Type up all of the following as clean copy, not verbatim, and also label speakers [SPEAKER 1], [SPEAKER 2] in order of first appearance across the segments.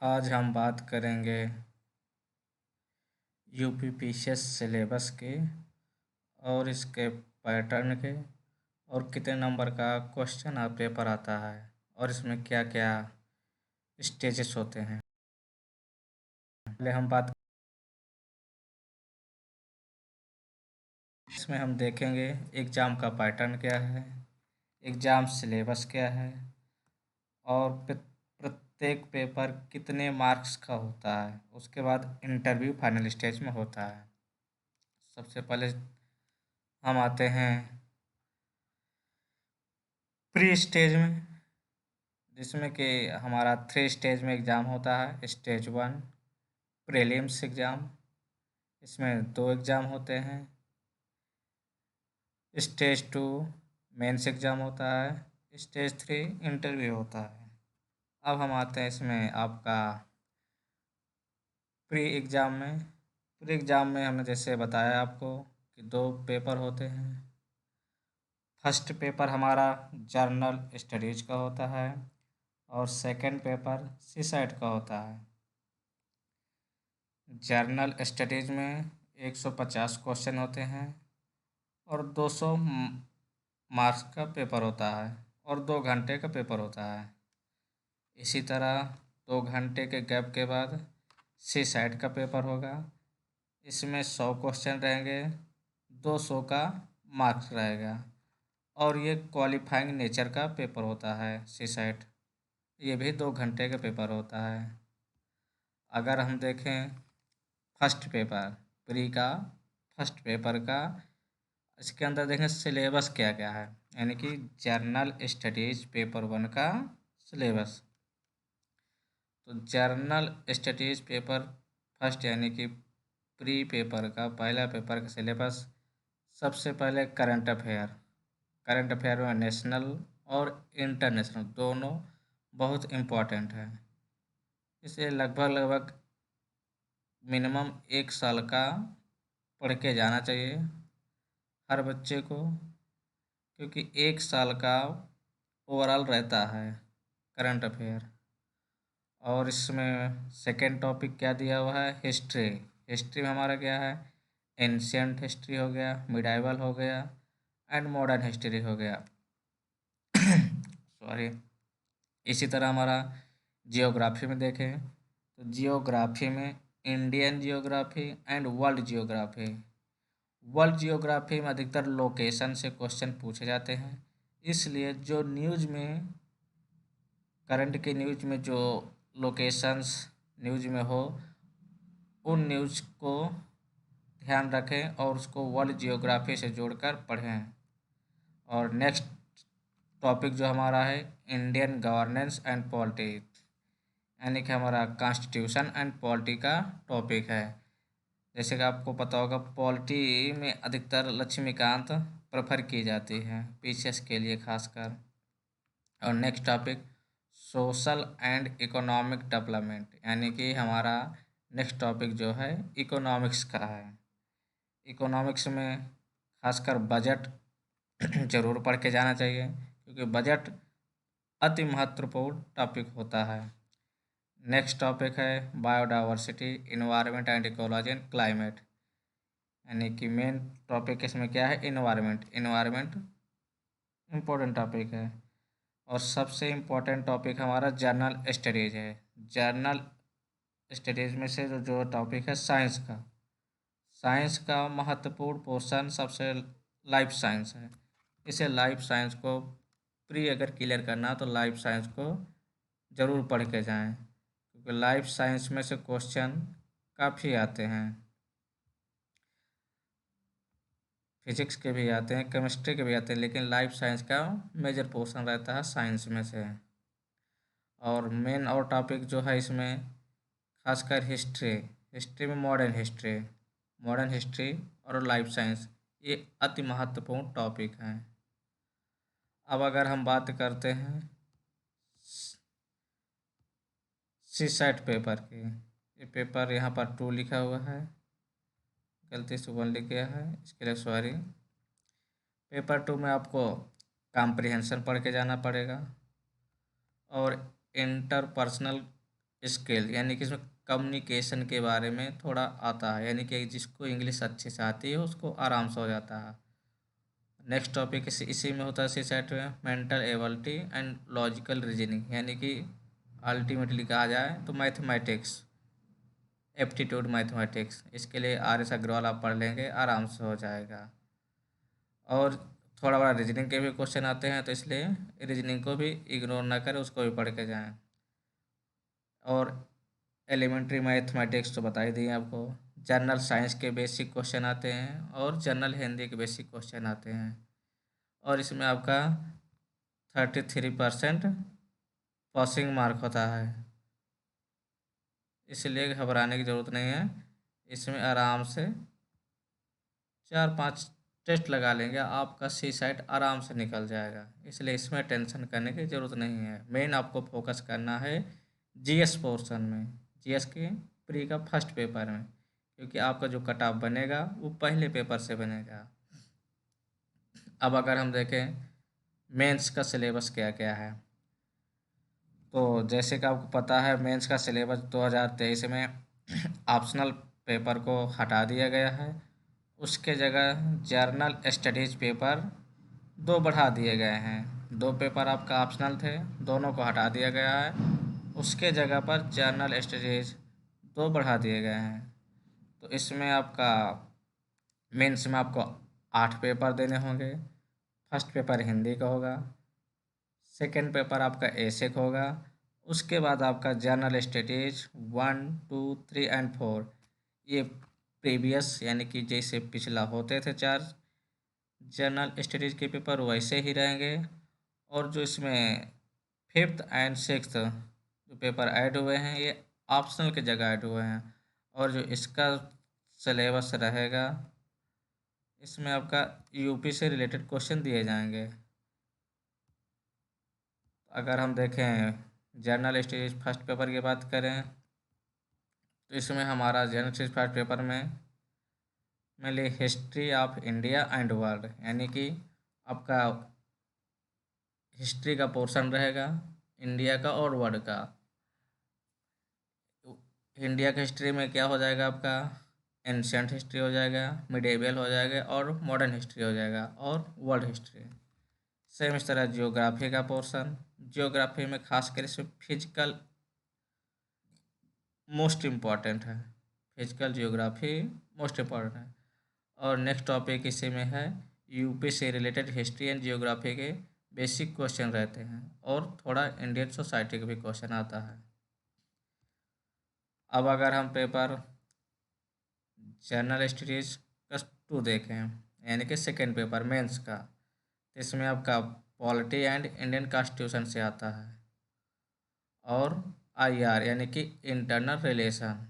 [SPEAKER 1] आज हम बात करेंगे यूपीपीसीएस सिलेबस के और इसके पैटर्न के और कितने नंबर का क्वेश्चन पेपर आता है और इसमें क्या क्या स्टेजेस होते हैं। पहले हम बात इसमें हम देखेंगे एग्ज़ाम का पैटर्न क्या है, एग्ज़ाम सिलेबस क्या है और प्रत्येक पेपर कितने मार्क्स का होता है। उसके बाद इंटरव्यू फाइनल स्टेज में होता है। सबसे पहले हम आते हैं प्री स्टेज में, जिसमें कि हमारा 3 स्टेज में एग्ज़ाम होता है। स्टेज 1 प्रीलिम्स एग्ज़ाम, इसमें 2 एग्ज़ाम होते हैं। स्टेज 2 मेंस एग्ज़ाम होता है। स्टेज 3 इंटरव्यू होता है। अब हम आते हैं इसमें आपका प्री एग्ज़ाम में हमने जैसे बताया आपको कि 2 पेपर होते हैं। फर्स्ट पेपर हमारा जर्नल स्टडीज का होता है और सेकंड पेपर सीसैट का होता है। जर्नल स्टडीज में 150 क्वेश्चन होते हैं और 200 मार्क्स का पेपर होता है और 2 घंटे का पेपर होता है। इसी तरह 2 घंटे के गैप के बाद सीसैट का पेपर होगा। इसमें 100 क्वेश्चन रहेंगे, 200 का मार्क्स रहेगा और ये क्वालिफाइंग नेचर का पेपर होता है सीसैट। ये भी 2 घंटे का पेपर होता है। अगर हम देखें फर्स्ट पेपर प्री का फर्स्ट पेपर का, इसके अंदर देखें सिलेबस क्या क्या है, यानी कि जर्नल स्टडीज पेपर 1 का सिलेबस। तो जर्नल स्टडीज पेपर फर्स्ट यानी कि प्री पेपर का पहला पेपर का सिलेबस, सबसे पहले करंट अफेयर में नेशनल और इंटरनेशनल दोनों बहुत इम्पोर्टेंट है। इसे लगभग मिनिमम 1 साल का पढ़ के जाना चाहिए हर बच्चे को, क्योंकि 1 साल का ओवरऑल रहता है करंट अफेयर। और इसमें सेकेंड टॉपिक क्या दिया हुआ है, हिस्ट्री। हिस्ट्री में हमारा क्या है, एंशियंट हिस्ट्री हो गया, मिडाइवल हो गया एंड मॉडर्न हिस्ट्री हो गया। सॉरी। इसी तरह हमारा जियोग्राफी में देखें तो जियोग्राफी में Indian geography and world geography. World geography में अधिकतर लोकेशन से क्वेश्चन पूछे जाते हैं, इसलिए जो न्यूज़ में करंट के न्यूज़ में जो लोकेशंस न्यूज़ में हो, उन न्यूज़ को ध्यान रखें और उसको वर्ल्ड जियोग्राफी से जोड़कर पढ़ें। और नेक्स्ट टॉपिक जो हमारा है इंडियन गवर्नेंस एंड पॉलिटी, यानी कि हमारा कॉन्स्टिट्यूशन एंड पॉलिटी का टॉपिक है। जैसे कि आपको पता होगा पॉलिटी में अधिकतर लक्ष्मीकांत प्रेफर की जाती है पीसीएस के लिए खासकर। और next topic social and economic development, यानी कि हमारा नेक्स्ट टॉपिक जो है इकोनॉमिक्स का है। इकोनॉमिक्स में खासकर बजट ज़रूर पढ़ के जाना चाहिए, क्योंकि बजट अति महत्वपूर्ण टॉपिक होता है। नेक्स्ट टॉपिक है biodiversity, environment and ecology and climate, यानी कि मेन टॉपिक इसमें क्या है, इन्वायरमेंट इम्पोर्टेंट टॉपिक है। और सबसे इम्पोर्टेंट टॉपिक हमारा जर्नल स्टडीज है। जर्नल स्टडीज में से जो टॉपिक है साइंस का महत्वपूर्ण पोर्शन सबसे लाइफ साइंस है। इसे लाइफ साइंस को प्री अगर क्लियर करना हो तो लाइफ साइंस को ज़रूर पढ़ के जाएं, क्योंकि लाइफ साइंस में से क्वेश्चन काफ़ी आते हैं। फिजिक्स के भी आते हैं, केमिस्ट्री के भी आते हैं, लेकिन लाइफ साइंस का मेजर पोर्शन रहता है साइंस में से। और मेन और टॉपिक जो है इसमें खासकर हिस्ट्री में मॉडर्न हिस्ट्री और लाइफ साइंस, ये अति महत्वपूर्ण टॉपिक हैं। अब अगर हम बात करते हैं सीसैट पेपर की, ये पेपर यहाँ पर 2 लिखा हुआ है, गलती से 1 लिख गया है, इसके लिए सॉरी। पेपर 2 में आपको कॉम्प्रिहेंशन पढ़ के जाना पड़ेगा और इंटरपर्सनल स्किल, यानी कि इसमें कम्युनिकेशन के बारे में थोड़ा आता है, यानी कि जिसको इंग्लिश अच्छे से आती है उसको आराम से हो जाता है। नेक्स्ट टॉपिक इसी में होता है, इसी सेट में mental ability and logical reasoning, यानी कि अल्टीमेटली कहा जाए तो मैथमेटिक्स, एप्टीट्यूड मैथमेटिक्स, इसके लिए आर एस अग्रवाल आप पढ़ लेंगे, आराम से हो जाएगा। और थोड़ा बड़ा रीजनिंग के भी क्वेश्चन आते हैं, तो इसलिए रीजनिंग को भी इग्नोर ना करें, उसको भी पढ़ के जाएं। और एलिमेंट्री मैथमेटिक्स तो बता ही दिए आपको। जनरल साइंस के बेसिक क्वेश्चन आते हैं और जनरल हिंदी के बेसिक क्वेश्चन आते हैं, और इसमें आपका 33% पासिंग मार्क होता है, इसलिए घबराने की ज़रूरत नहीं है। इसमें आराम से 4-5 टेस्ट लगा लेंगे, आपका सी साइट आराम से निकल जाएगा, इसलिए इसमें टेंशन करने की ज़रूरत नहीं है। मेन आपको फोकस करना है जीएस पोर्शन में, जीएस के प्री का फर्स्ट पेपर में, क्योंकि आपका जो कट ऑफ बनेगा वो पहले पेपर से बनेगा। अब अगर हम देखें मेंस का सिलेबस क्या क्या है, तो जैसे कि आपको पता है मेंस का सिलेबस 2023 में ऑप्शनल पेपर को हटा दिया गया है, उसके जगह जर्नल स्टडीज पेपर 2 बढ़ा दिए गए हैं। 2 पेपर आपका ऑप्शनल थे, दोनों को हटा दिया गया है, उसके जगह पर जर्नल स्टडीज 2 बढ़ा दिए गए हैं। तो इसमें आपका मेंस में आपको 8 पेपर देने होंगे। फर्स्ट पेपर हिंदी का होगा, सेकेंड पेपर आपका एसेक होगा, उसके बाद आपका जनरल स्टडीज 1, 2, 3 एंड 4, ये प्रीवियस यानी कि जैसे पिछला होते थे 4 जनरल स्टडीज के पेपर वैसे ही रहेंगे। और जो इसमें फिफ्थ एंड सिक्स्थ जो पेपर ऐड हुए हैं ये ऑप्शनल की जगह ऐड हुए हैं, और जो इसका सिलेबस रहेगा इसमें आपका यूपी से रिलेटेड क्वेश्चन दिए जाएंगे। अगर हम देखें जर्नल स्टडीज फर्स्ट पेपर की बात करें, तो इसमें हमारा जनरल स्टडीज फर्स्ट पेपर में mainly history of India and world, यानी कि आपका हिस्ट्री का पोर्शन रहेगा इंडिया का और वर्ल्ड का। इंडिया की हिस्ट्री में क्या हो जाएगा आपका, एंशियंट हिस्ट्री हो जाएगा, मिडेवल हो जाएगा और मॉडर्न हिस्ट्री हो जाएगा, और वर्ल्ड हिस्ट्री। सेम इस तरह जियोग्राफी का पोर्शन, जियोग्राफी में खासकर इसमें फिजिकल मोस्ट इम्पॉर्टेंट है, फिजिकल जियोग्राफी मोस्ट इम्पॉर्टेंट है। और नेक्स्ट टॉपिक इसी में है यूपी से रिलेटेड हिस्ट्री एंड जियोग्राफी के बेसिक क्वेश्चन रहते हैं, और थोड़ा इंडियन सोसाइटी का भी क्वेश्चन आता है। अब अगर हम पेपर जनरल स्टडीज का 2 देखें, यानी कि सेकेंड पेपर मेंस का, तो इसमें आपका पॉलिटी एंड इंडियन कॉन्स्टिट्यूशन से आता है, और आईआर यानी कि इंटरनल रिलेशन,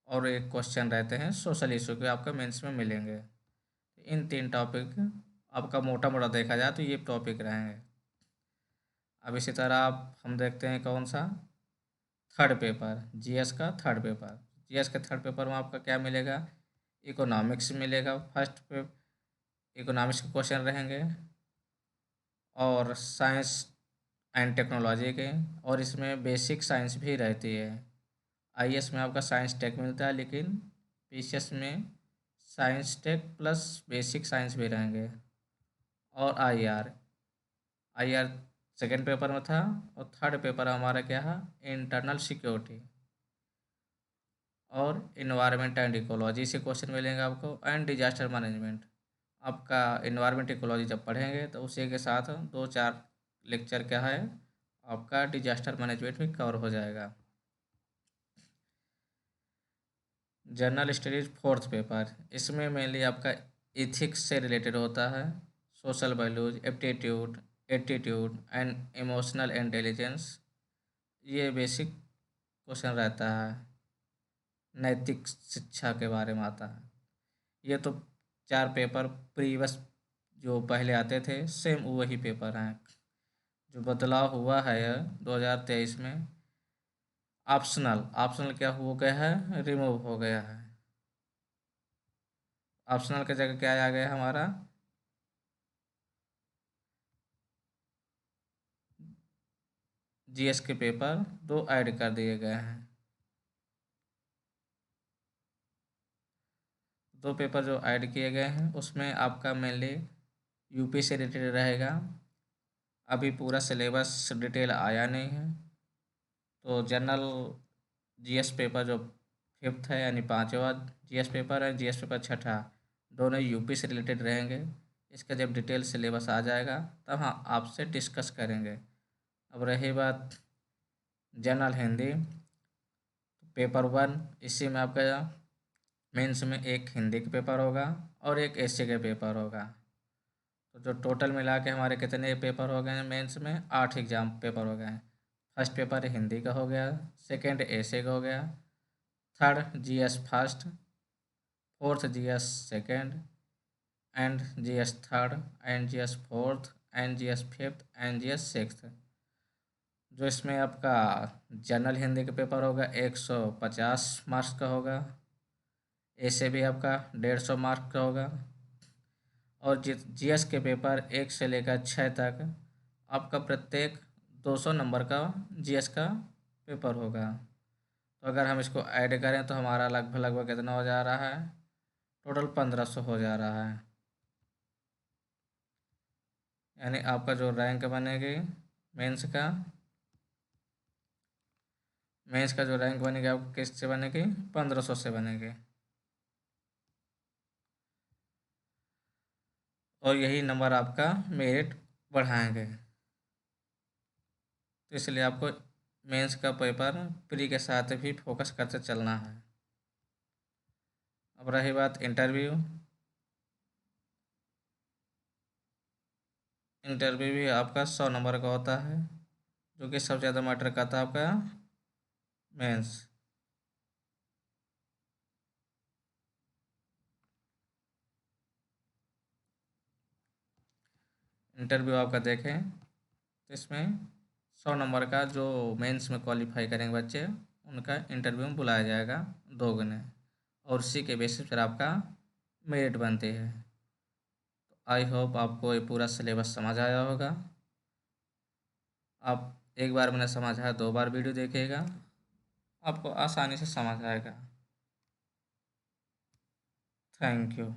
[SPEAKER 1] और एक क्वेश्चन रहते हैं सोशल इशू के आपका मेंस में मिलेंगे। इन 3 टॉपिक आपका मोटा मोटा देखा जाए तो ये टॉपिक रहेंगे। अब इसी तरह आप हम देखते हैं कौन सा थर्ड पेपर, जीएस का थर्ड पेपर। जीएस के थर्ड पेपर में आपका क्या मिलेगा, इकोनॉमिक्स मिलेगा फर्स्ट पे, इकोनॉमिक्स के क्वेश्चन रहेंगे, और साइंस एंड टेक्नोलॉजी के, और इसमें बेसिक साइंस भी रहती है। आईएएस में आपका साइंस टेक मिलता है, लेकिन पीसीएस में science tech plus basic science भी रहेंगे। और आईआर, आईआर सेकेंड पेपर में था, और थर्ड पेपर हमारा क्या है, इंटरनल सिक्योरिटी और इन्वायरमेंट एंड इकोलॉजी से क्वेश्चन मिलेंगे आपको, एंड डिजास्टर मैनेजमेंट। आपका इन्वायरमेंट इकोलॉजी जब पढ़ेंगे तो उसी के साथ 2-4 लेक्चर क्या है आपका डिजास्टर मैनेजमेंट भी कवर हो जाएगा। जनरल स्टडीज फोर्थ पेपर, इसमें मेनली आपका इथिक्स से रिलेटेड होता है, social values, aptitude, attitude and emotional intelligence, ये बेसिक क्वेश्चन रहता है, नैतिक शिक्षा के बारे में आता है। ये तो 4 पेपर प्रीवियस जो पहले आते थे सेम वही पेपर हैं। जो बदलाव हुआ है 2023 में, ऑप्शनल, ऑप्शनल क्या हो गया है, रिमूव हो गया है। ऑप्शनल की जगह क्या आ गया हमारा, जीएस के पेपर 2 ऐड कर दिए गए हैं। 2 पेपर जो ऐड किए गए हैं उसमें आपका मेनली यूपी से रिलेटेड रहेगा। अभी पूरा सिलेबस डिटेल आया नहीं है, तो जनरल जीएस पेपर जो फिफ्थ है यानी पाँचवा जीएस पेपर है, जीएस पेपर छठा, दोनों यूपी से रिलेटेड रहेंगे। इसका जब डिटेल सिलेबस आ जाएगा तब हाँ आपसे डिस्कस करेंगे। अब रही बात जनरल हिंदी, पेपर 1, इसी में आपका मेंस में एक हिंदी का पेपर होगा और एक एसए का पेपर होगा। तो जो टोटल मिला के हमारे कितने पेपर हो गए हैं मेंस में, 8 एग्जाम पेपर हो गए हैं। फर्स्ट पेपर हिंदी का हो गया, सेकंड एसए का हो गया, third GS first, fourth GS second, and GS third, and GS fourth, and GS fifth, and GS sixth. जो इसमें आपका जनरल हिंदी का पेपर होगा 150 मार्क्स का होगा, ऐसे भी आपका 150 मार्क्स का होगा, और जीएस के पेपर 1 से लेकर 6 तक आपका प्रत्येक 200 नंबर का जीएस का पेपर होगा। तो अगर हम इसको ऐड करें तो हमारा लगभग लगभग कितना हो जा रहा है, टोटल 1500 हो जा रहा है। यानी आपका जो रैंक बनेगी मेंस का, जो रैंक बनेगी आपको किससे बनेगी, 1500 से बनेगी। और यही नंबर आपका मेरिट बढ़ाएंगे। तो इसलिए आपको मेंस का पेपर प्री के साथ भी फोकस करते चलना है। अब रही बात इंटरव्यू, इंटरव्यू भी आपका 100 नंबर का होता है, जो कि सबसे ज़्यादा मैटर करता है आपका मेंस। इंटरव्यू आपका देखें तो इसमें 100 नंबर का जो मेंस में क्वालिफाई करेंगे बच्चे, उनका इंटरव्यू में बुलाया जाएगा 2 गुने, और उसी के बेसिस पर आपका मेरिट बनती है। तो आई होप आपको ये पूरा सिलेबस समझ आया होगा। आप एक बार मैंने समझाया 2 बार वीडियो देखिएगा, आपको आसानी से समझ आएगा। Thank you.